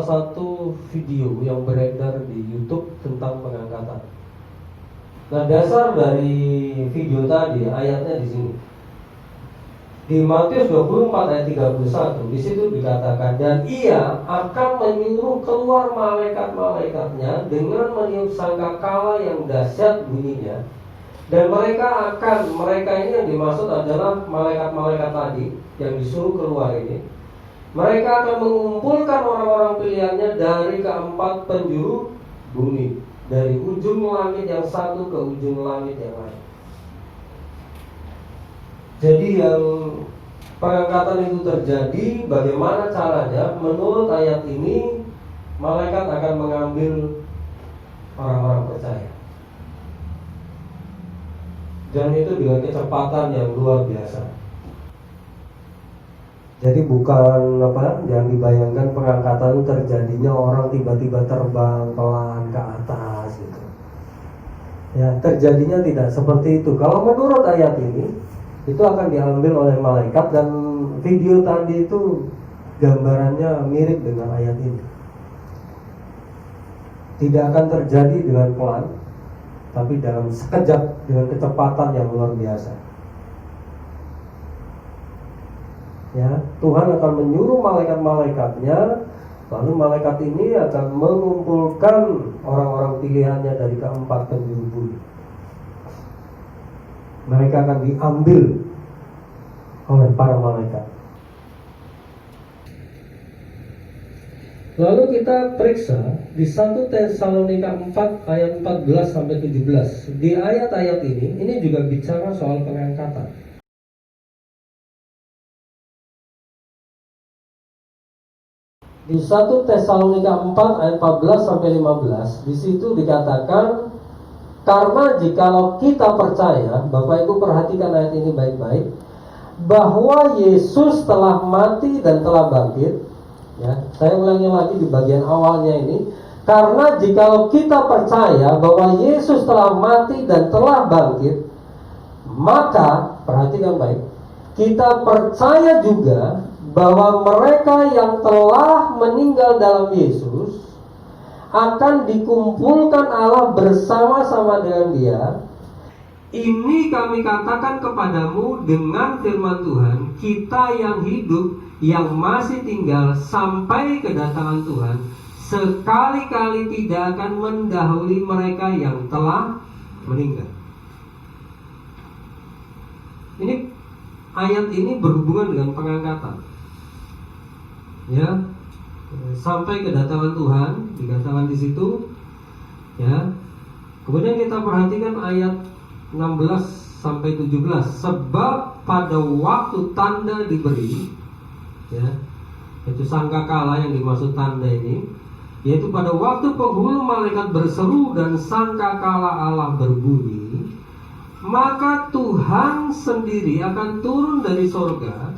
satu video yang beredar di YouTube tentang pengangkatan. Nah, dasar dari video tadi ayatnya di sini. Di Matius 24 ayat 31 di situ dikatakan, dan ia akan menyuruh keluar malaikat-malaikatnya dengan meniup sangkakala yang dahsyat bunyinya, dan mereka ini yang dimaksud adalah malaikat-malaikat tadi yang disuruh keluar ini. Mereka akan mengumpulkan orang-orang pilihannya dari keempat penjuru bumi, dari ujung langit yang satu ke ujung langit yang lain. Jadi yang pengangkatan itu terjadi, bagaimana caranya? Menurut ayat ini, malaikat akan mengambil orang-orang percaya, dan itu dengan kecepatan yang luar biasa. Jadi bukan yang dibayangkan pengangkatan terjadinya orang tiba-tiba terbang pelan ke atas gitu. Ya, terjadinya tidak seperti itu. Kalau menurut ayat ini, itu akan diambil oleh malaikat, dan video tadi itu gambarannya mirip dengan ayat ini. Tidak akan terjadi dengan pelan, tapi dalam sekejap dengan kecepatan yang luar biasa. Ya, Tuhan akan menyuruh malaikat-malaikatnya, lalu malaikat ini akan mengumpulkan orang-orang pilihannya dari keempat penjuru bumi. Mereka akan diambil oleh para malaikat. Lalu kita periksa di 1 Tesalonika 4 ayat 14 sampai 17. Di ayat-ayat ini juga bicara soal pengangkatan. Di 1 Tesalonika 4 ayat 14 sampai 15, di situ dikatakan, karena jikalau kita percaya, Bapak Ibu perhatikan ayat ini baik-baik, bahwa Yesus telah mati dan telah bangkit. Ya, saya ulangi lagi di bagian awalnya ini. Karena jikalau kita percaya bahwa Yesus telah mati dan telah bangkit, maka perhatikan baik, kita percaya juga bahwa mereka yang telah meninggal dalam Yesus akan dikumpulkan Allah bersama-sama dengan Dia. Ini kami katakan kepadamu dengan firman Tuhan, kita yang hidup, yang masih tinggal sampai kedatangan Tuhan, sekali-kali tidak akan mendahului mereka yang telah meninggal. Ini ayat ini berhubungan dengan pengangkatan. Ya, sampai kedatangan Tuhan dikatakan di situ. Ya, kemudian kita perhatikan ayat 16 sampai 17. Sebab pada waktu tanda diberi, ya, itu sangkakala yang dimaksud tanda ini, yaitu pada waktu penghulu malaikat berseru dan sangkakala Allah berbunyi, maka Tuhan sendiri akan turun dari sorga,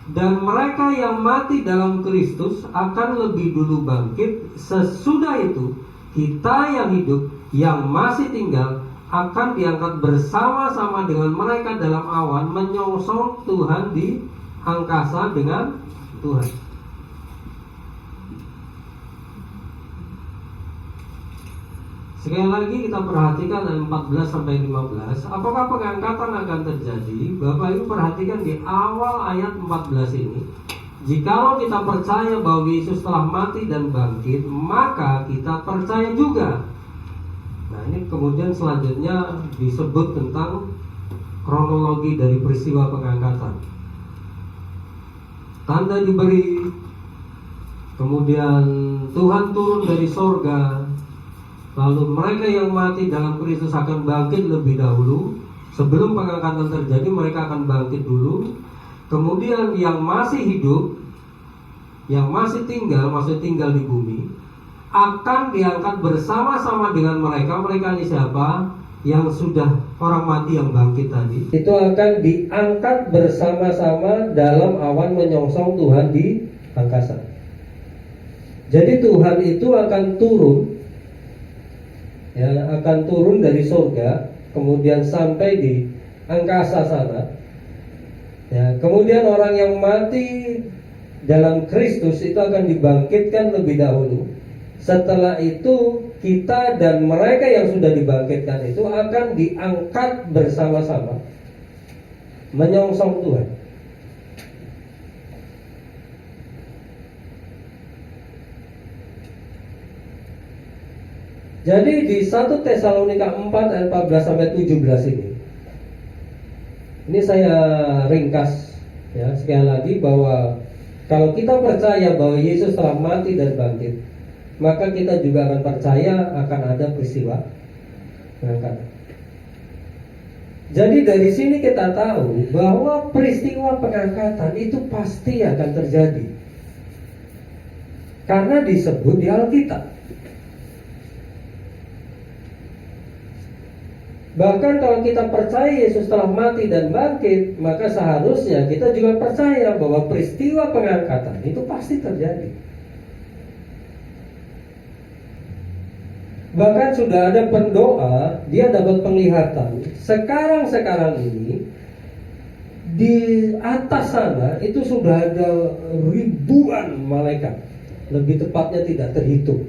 dan mereka yang mati dalam Kristus akan lebih dulu bangkit. Sesudah itu kita yang hidup, yang masih tinggal, akan diangkat bersama-sama dengan mereka dalam awan, menyongsong Tuhan di angkasa dengan Tuhan. Sekali lagi kita perhatikan ayat 14 sampai 15. Apakah pengangkatan akan terjadi? Bapak Ibu perhatikan di awal ayat 14 ini. Jikalau kita percaya bahwa Yesus telah mati dan bangkit, maka kita percaya juga. Nah, ini kemudian selanjutnya disebut tentang kronologi dari peristiwa pengangkatan. Tanda diberi, kemudian Tuhan turun dari sorga, lalu mereka yang mati dalam Kristus akan bangkit lebih dahulu. Sebelum pengangkatan terjadi, mereka akan bangkit dulu. Kemudian yang masih hidup, yang masih tinggal, maksudnya tinggal di bumi, akan diangkat bersama-sama dengan mereka. Mereka ini siapa? Yang sudah orang mati yang bangkit tadi, itu akan diangkat bersama-sama dalam awan menyongsong Tuhan di angkasa. Jadi Tuhan itu akan turun, ya, akan turun dari surga, kemudian sampai di angkasa sana. Ya, kemudian orang yang mati dalam Kristus itu akan dibangkitkan lebih dahulu. Setelah itu kita dan mereka yang sudah dibangkitkan itu akan diangkat bersama-sama menyongsong Tuhan. Jadi di 1 Tesalonika 4 ayat 14 sampai 17 ini saya ringkas ya sekali lagi, bahwa kalau kita percaya bahwa Yesus telah mati dan bangkit, maka kita juga akan percaya akan ada peristiwa pengangkatan. Jadi dari sini kita tahu bahwa peristiwa pengangkatan itu pasti akan terjadi, karena disebut di Alkitab. Bahkan kalau kita percaya Yesus telah mati dan bangkit, maka seharusnya kita juga percaya bahwa peristiwa pengangkatan itu pasti terjadi. Bahkan sudah ada pendoa, dia dapat penglihatan. Sekarang ini di atas sana itu sudah ada ribuan malaikat, lebih tepatnya tidak terhitung.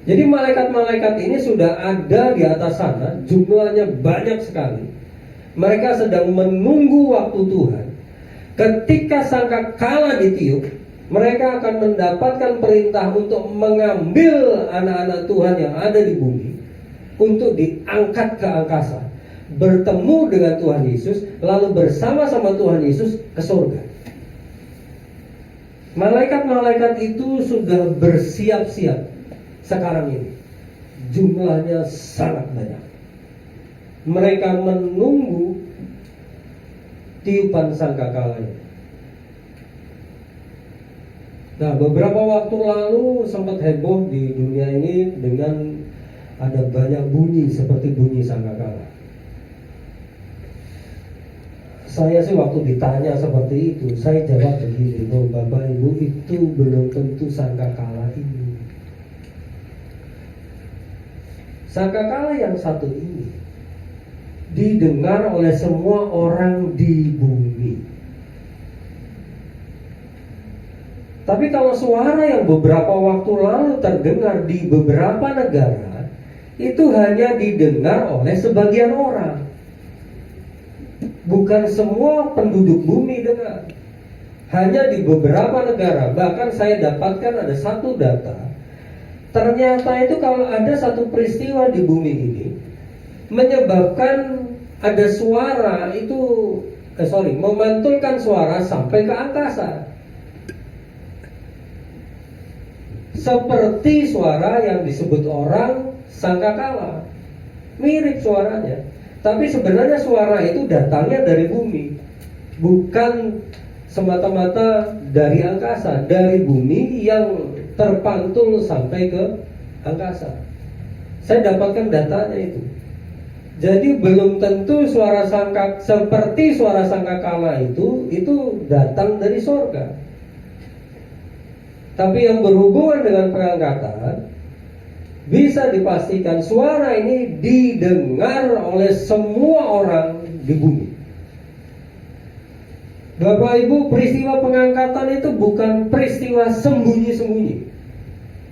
Jadi malaikat-malaikat ini sudah ada di atas sana, jumlahnya banyak sekali. Mereka sedang menunggu waktu Tuhan. Ketika sangkakala ditiup, mereka akan mendapatkan perintah untuk mengambil anak-anak Tuhan yang ada di bumi untuk diangkat ke angkasa, bertemu dengan Tuhan Yesus, lalu bersama-sama Tuhan Yesus ke surga. Malaikat-malaikat itu sudah bersiap-siap. Sekarang ini jumlahnya sangat banyak. Mereka menunggu tiupan sangkakala. Nah, beberapa waktu lalu sempat heboh di dunia ini dengan ada banyak bunyi seperti bunyi sangkakala. Saya sih waktu ditanya seperti itu, saya jawab begini, oh Bapak Ibu, itu belum tentu sangkakala ini. Sangkakala yang satu ini didengar oleh semua orang di bumi. Tapi kalau suara yang beberapa waktu lalu terdengar di beberapa negara, itu hanya didengar oleh sebagian orang. Bukan semua penduduk bumi dengar. Hanya di beberapa negara. Bahkan saya dapatkan ada satu data, ternyata itu kalau ada satu peristiwa di bumi ini menyebabkan ada suara itu memantulkan suara sampai ke angkasa, seperti suara yang disebut orang sangkakala, mirip suaranya. Tapi sebenarnya suara itu datangnya dari bumi, bukan semata-mata dari angkasa, dari bumi yang terpantul sampai ke angkasa. Saya dapatkan datanya itu. Jadi belum tentu suara seperti suara sangkakala itu datang dari surga. Tapi yang berhubungan dengan pengangkatan, bisa dipastikan suara ini didengar oleh semua orang di bumi. Bapak Ibu, peristiwa pengangkatan itu bukan peristiwa sembunyi-sembunyi.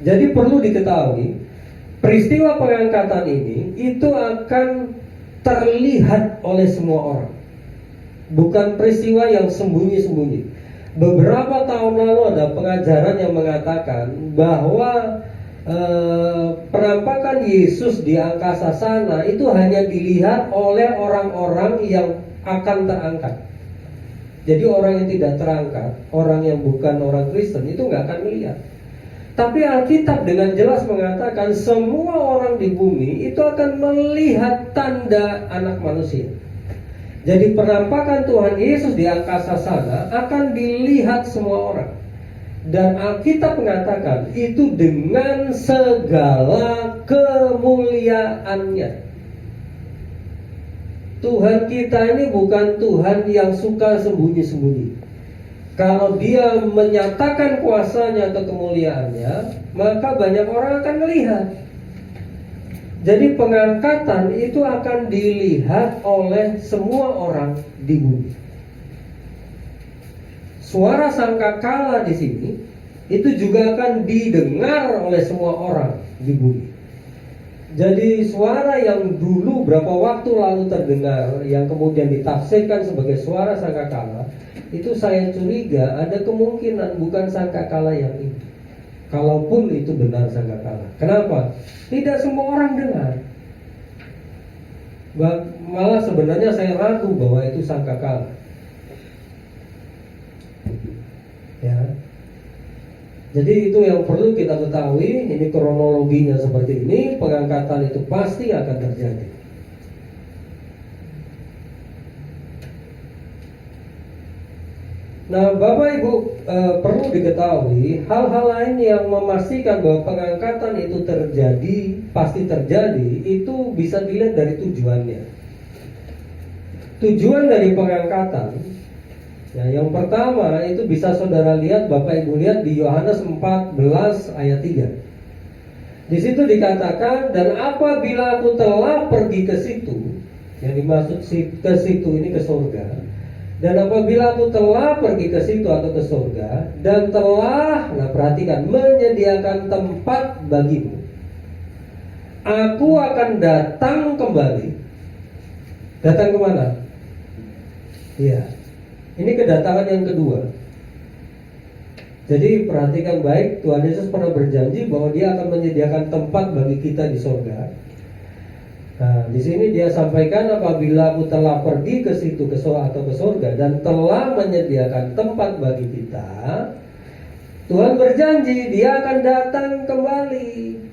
Jadi perlu diketahui, peristiwa pengangkatan ini itu akan terlihat oleh semua orang. Bukan peristiwa yang sembunyi-sembunyi. Beberapa tahun lalu ada pengajaran yang mengatakan bahwa penampakan Yesus di angkasa sana itu hanya dilihat oleh orang-orang yang akan terangkat. Jadi orang yang tidak terangkat, orang yang bukan orang Kristen itu nggak akan melihat. Tapi Alkitab dengan jelas mengatakan semua orang di bumi itu akan melihat tanda Anak Manusia. Jadi penampakan Tuhan Yesus di angkasa sana akan dilihat semua orang. Dan Alkitab mengatakan itu dengan segala kemuliaannya. Tuhan kita ini bukan Tuhan yang suka sembunyi-sembunyi. Kalau dia menyatakan kuasanya atau kemuliaannya, maka banyak orang akan melihat. Jadi pengangkatan itu akan dilihat oleh semua orang di bumi. suara sangkakala di sini itu juga akan didengar oleh semua orang di bumi. Jadi suara yang dulu berapa waktu lalu terdengar, yang kemudian ditafsirkan sebagai suara sangkakala, itu saya curiga ada kemungkinan bukan sangkakala yang ini. Kalaupun itu benar sangkakala. Kenapa? Tidak semua orang dengar. Malah sebenarnya saya ragu bahwa itu sangkakala. Ya. Jadi itu yang perlu kita ketahui. Ini kronologinya seperti ini. Pengangkatan itu pasti akan terjadi. Nah, Bapak Ibu, perlu diketahui hal-hal lain yang memastikan bahwa pengangkatan itu terjadi, pasti terjadi, itu bisa dilihat dari tujuannya. Tujuan dari pengangkatan, ya, yang pertama itu bisa saudara lihat, Bapak Ibu lihat di Yohanes 14 ayat 3. Di situ dikatakan, dan apabila aku telah pergi ke situ, yang dimaksud ke situ ini ke surga. Dan apabila aku telah pergi ke situ atau ke surga, dan telah, nah perhatikan, menyediakan tempat bagimu, aku akan datang kembali. Datang kemana? Iya, ini kedatangan yang kedua. Jadi perhatikan baik, Tuhan Yesus pernah berjanji bahwa Dia akan menyediakan tempat bagi kita di surga. Nah, di sini Dia sampaikan apabila aku telah pergi ke situ ke surga dan telah menyediakan tempat bagi kita, Tuhan berjanji Dia akan datang kembali.